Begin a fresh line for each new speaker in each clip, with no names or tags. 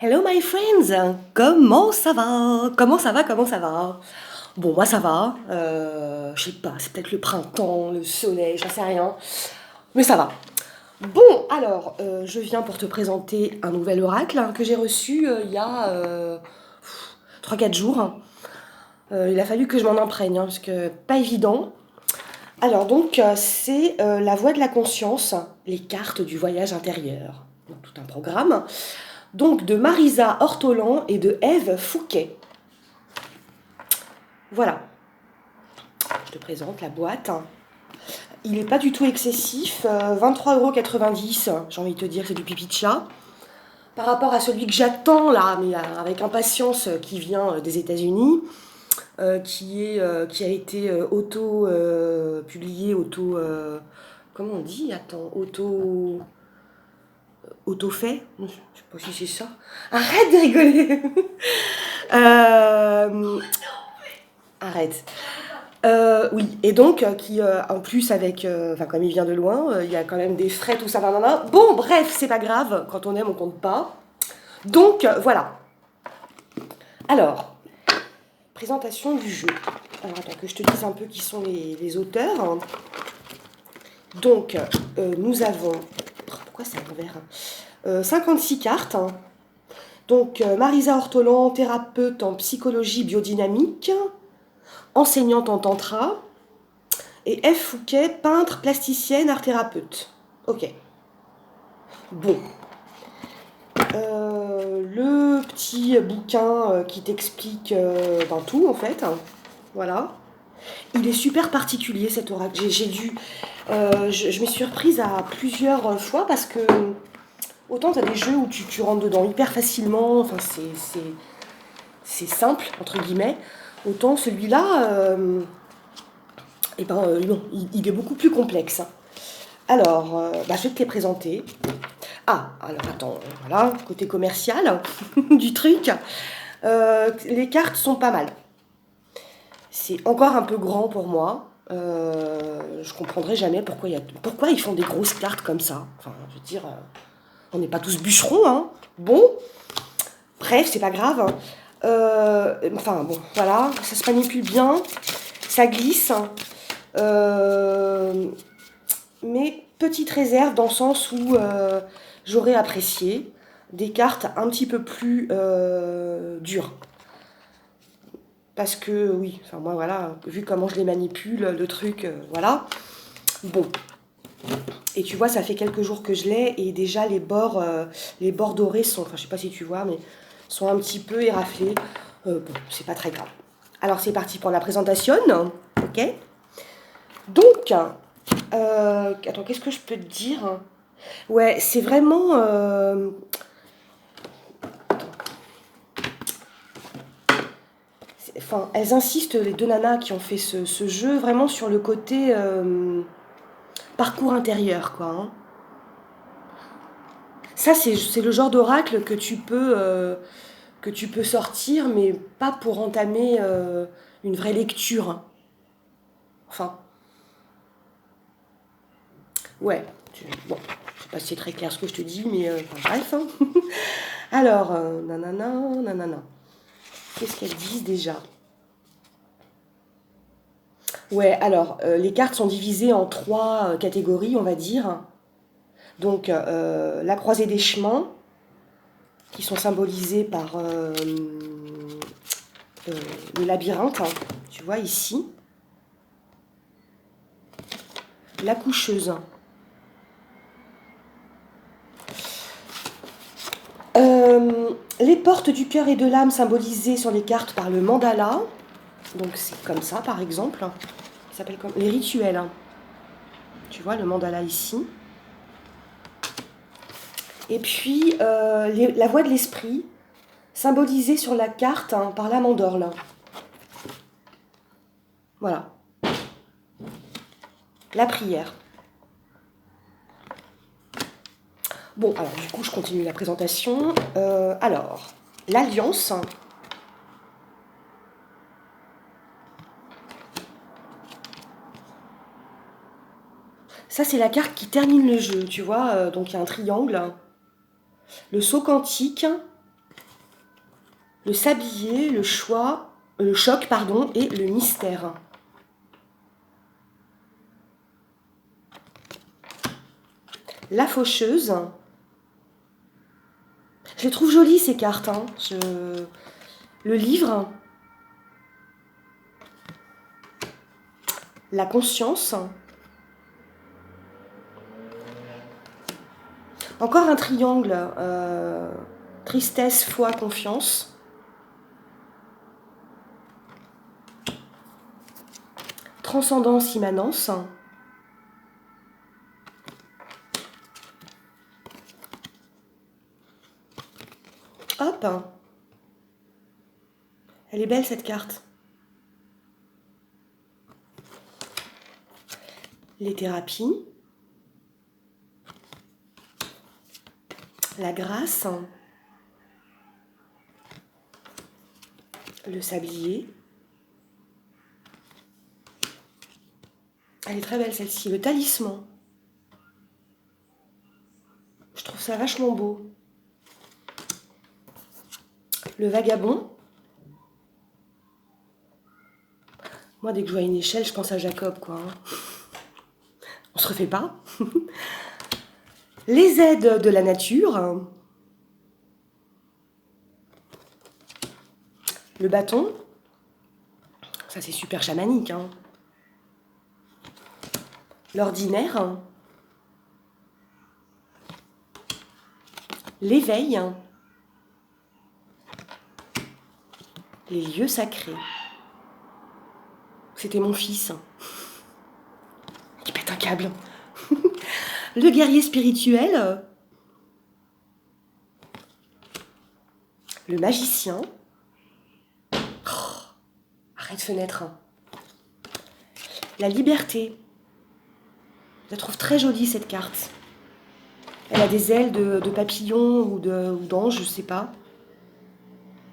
Hello my friends, comment ça va? Comment ça va? Comment ça va? Bon, moi ça va. Je sais pas, c'est peut-être le printemps, le soleil, j'en sais rien. Mais ça va. Bon, alors, je viens pour te présenter un nouvel oracle que j'ai reçu il y a 3-4 jours. Il a fallu que je m'en imprègne, parce que pas évident. Alors donc, c'est la voie de la conscience, les cartes du voyage intérieur. Donc, tout un programme. Donc de Marisa Ortolan et de Ève Fouquet. Voilà, je te présente la boîte. Il n'est pas du tout excessif, 23,90 €, j'ai envie de te dire, c'est du pipi de chat. Par rapport à celui que j'attends là, mais avec impatience, qui vient des États-Unis, qui a été publié, comment on dit? Attends, auto-fait? Je sais pas si c'est ça. Arrête de rigoler. Euh, Arrête. Oui, et donc, en plus, enfin, comme il vient de loin, il y a quand même des frais, tout ça, nanana. Bon, bref, c'est pas grave, quand on aime, on compte pas. Donc, voilà. Alors, présentation du jeu. Alors, attends, que je te dise un peu qui sont les auteurs. Donc, nous avons... Pourquoi c'est à l'envers? 56 cartes. Donc, Marisa Ortolan, thérapeute en psychologie biodynamique, enseignante en tantra, et F. Fouquet, peintre, plasticienne, art-thérapeute. Ok. Bon. Le petit bouquin qui t'explique dans tout, en fait. Voilà. Il est super particulier, cet oracle. J'ai dû... je m'y suis reprise à plusieurs fois parce que... Autant tu as des jeux où tu rentres dedans hyper facilement, enfin c'est simple, entre guillemets. Autant celui-là, non, il est beaucoup plus complexe. Alors, je vais te les présenter. Ah, alors attends, voilà, côté commercial du truc. Les cartes sont pas mal. C'est encore un peu grand pour moi. Je comprendrai jamais pourquoi ils font des grosses cartes comme ça. Enfin, je veux dire, on n'est pas tous bûcherons, hein. Bon, bref, c'est pas grave. Enfin, bon, voilà, ça se manipule bien, ça glisse. Euh, mais petite réserve dans le sens où j'aurais apprécié des cartes un petit peu plus dures. Parce que oui, enfin moi voilà, vu comment je les manipule, le truc, voilà. Bon. Et tu vois, ça fait quelques jours que je l'ai et déjà les bords dorés sont, enfin je sais pas si tu vois, mais sont un petit peu éraflés. Bon, c'est pas très grave. Alors c'est parti pour la présentation, ok? Donc, attends, qu'est-ce que je peux te dire? Ouais, c'est vraiment... Enfin, elles insistent, les deux nanas qui ont fait ce jeu, vraiment sur le côté parcours intérieur, quoi. Hein. Ça, c'est le genre d'oracle que tu peux sortir, mais pas pour entamer une vraie lecture. Hein. Enfin, ouais. Bon, je sais pas si c'est très clair ce que je te dis, mais enfin, bref. Hein. Alors, nanana, nanana. Qu'est-ce qu'elles disent déjà? Ouais, alors, les cartes sont divisées en trois catégories, on va dire. Donc, la croisée des chemins, qui sont symbolisés par le labyrinthe, hein, tu vois ici. La coucheuse. Les portes du cœur et de l'âme symbolisées sur les cartes par le mandala. Donc c'est comme ça par exemple. Ça s'appelle comme les rituels. Hein. Tu vois le mandala ici. Et puis la voix de l'esprit symbolisée sur la carte hein, par la mandorle. Voilà. La prière. Bon, alors du coup, je continue la présentation. Alors, l'alliance. Ça, c'est la carte qui termine le jeu, tu vois. Donc, il y a un triangle. Le saut quantique. Le sablier, le choc, pardon, et le mystère. La faucheuse. Je les trouve jolies ces cartes. Hein. Le livre. La conscience. Encore un triangle. Tristesse, foi, confiance. Transcendance, immanence. Hop. Elle est belle cette carte. Les thérapies. La grâce. Le sablier. Elle est très belle celle-ci. Le talisman. Je trouve ça vachement beau. Le vagabond. Moi, dès que je vois une échelle, je pense à Jacob, quoi. On se refait pas. Les aides de la nature. Le bâton. Ça, c'est super chamanique, hein. L'ordinaire. L'éveil. Les lieux sacrés. C'était mon fils. Qui pète un câble. Le guerrier spirituel. Le magicien. Oh, arrête fenêtre. La liberté. Je la trouve très jolie cette carte. Elle a des ailes de papillon ou d'ange, je sais pas.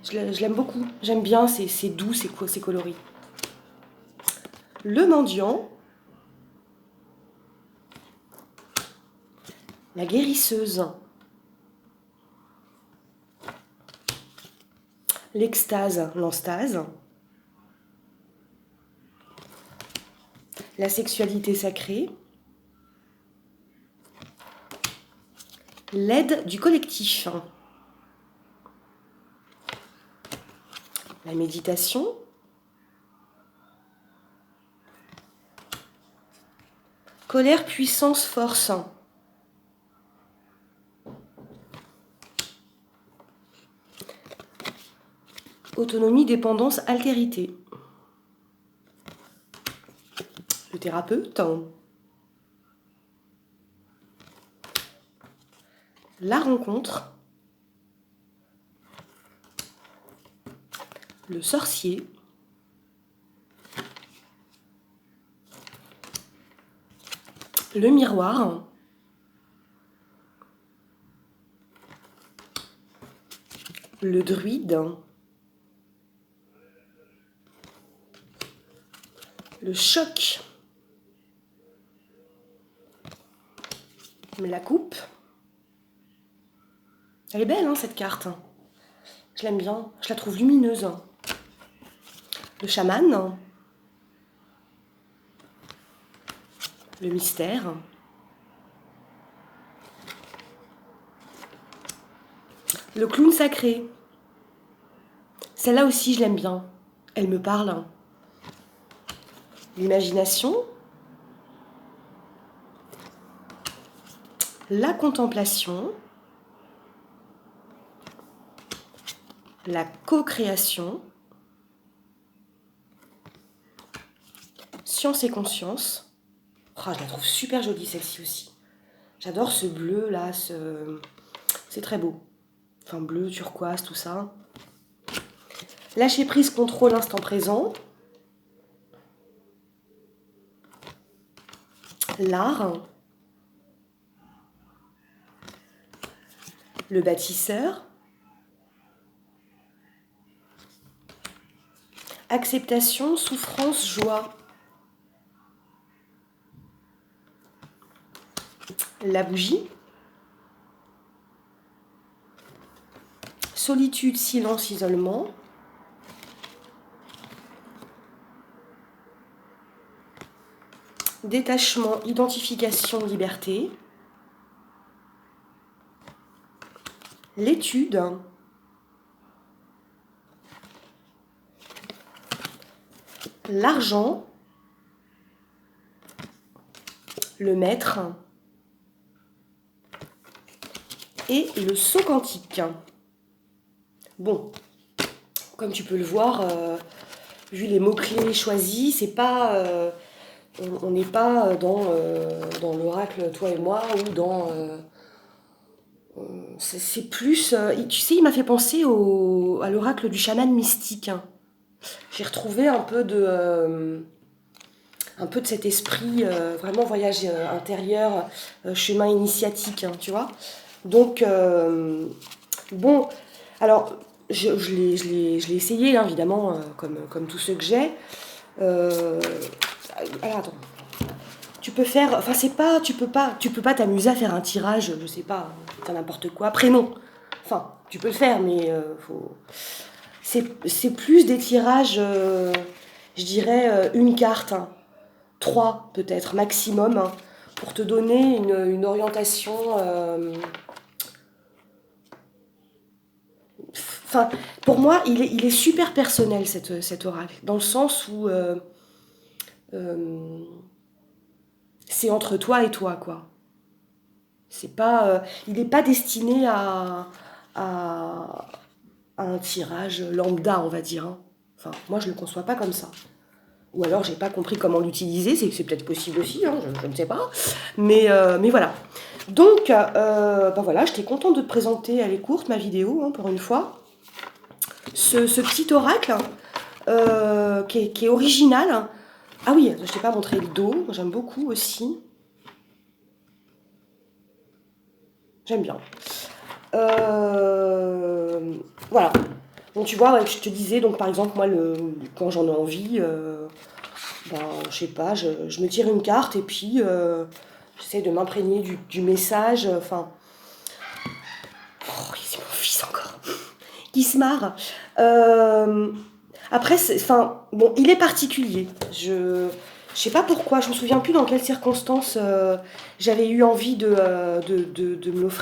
Je l'aime beaucoup. J'aime bien, c'est doux, c'est coloré. Le mendiant. La guérisseuse. L'extase, l'enstase. La sexualité sacrée. L'aide du collectif. La méditation. Colère, puissance, force. Autonomie, dépendance, altérité. Le thérapeute. La rencontre. Le sorcier. Le miroir. Le druide. Le choc. La coupe. Elle est belle, hein, cette carte. Je l'aime bien. Je la trouve lumineuse. Le chaman. Le mystère. Le clown sacré. Celle-là aussi, je l'aime bien. Elle me parle. L'imagination. La contemplation. La co-création. Science et conscience. Oh, je la trouve super jolie celle-ci aussi. J'adore ce bleu là, c'est très beau. Enfin bleu, turquoise, tout ça. Lâcher prise, contrôle, instant présent. L'art. Le bâtisseur. Acceptation, souffrance, joie. La bougie. Solitude, silence, isolement. Détachement, identification, liberté. L'étude. L'argent. Le maître. Et le saut quantique. Bon, comme tu peux le voir, vu les mots-clés choisis, c'est pas, on n'est pas dans l'oracle, toi et moi, ou dans... c'est plus... tu sais, il m'a fait penser à l'oracle du chaman mystique. Hein. J'ai retrouvé un peu de cet esprit, vraiment voyage intérieur, chemin initiatique, hein, tu vois. Donc, bon, alors, je l'ai essayé, hein, évidemment, comme tous ceux que j'ai. Alors, attends. Tu peux faire, enfin c'est pas, tu peux pas t'amuser à faire un tirage, je sais pas, n'importe quoi, prénom. Enfin, tu peux le faire, mais c'est plus des tirages, je dirais une carte, hein, 3 peut-être maximum, hein, pour te donner une orientation. Enfin, pour moi, il est super personnel cet oracle, dans le sens où c'est entre toi et toi, quoi. C'est pas, il n'est pas destiné à un tirage lambda, on va dire. Hein. Enfin, moi, je le conçois pas comme ça. Ou alors, j'ai pas compris comment l'utiliser. C'est peut-être possible aussi, hein, je ne sais pas. Mais voilà. Donc, ben voilà, j'étais contente de te présenter, elle est courte, ma vidéo, hein, pour une fois. Ce petit oracle, qui est original. Ah oui, je t'ai pas montré le dos, j'aime beaucoup aussi. J'aime bien. Voilà. Donc tu vois, ouais, je te disais, donc par exemple, moi, quand j'en ai envie, ben, je sais pas, je me tire une carte et puis j'essaie de m'imprégner du message. Enfin, oh, c'est mon fils encore, qui se marre. Après, enfin, bon, il est particulier. Je sais pas pourquoi, je me souviens plus dans quelles circonstances j'avais eu envie de me l'offrir.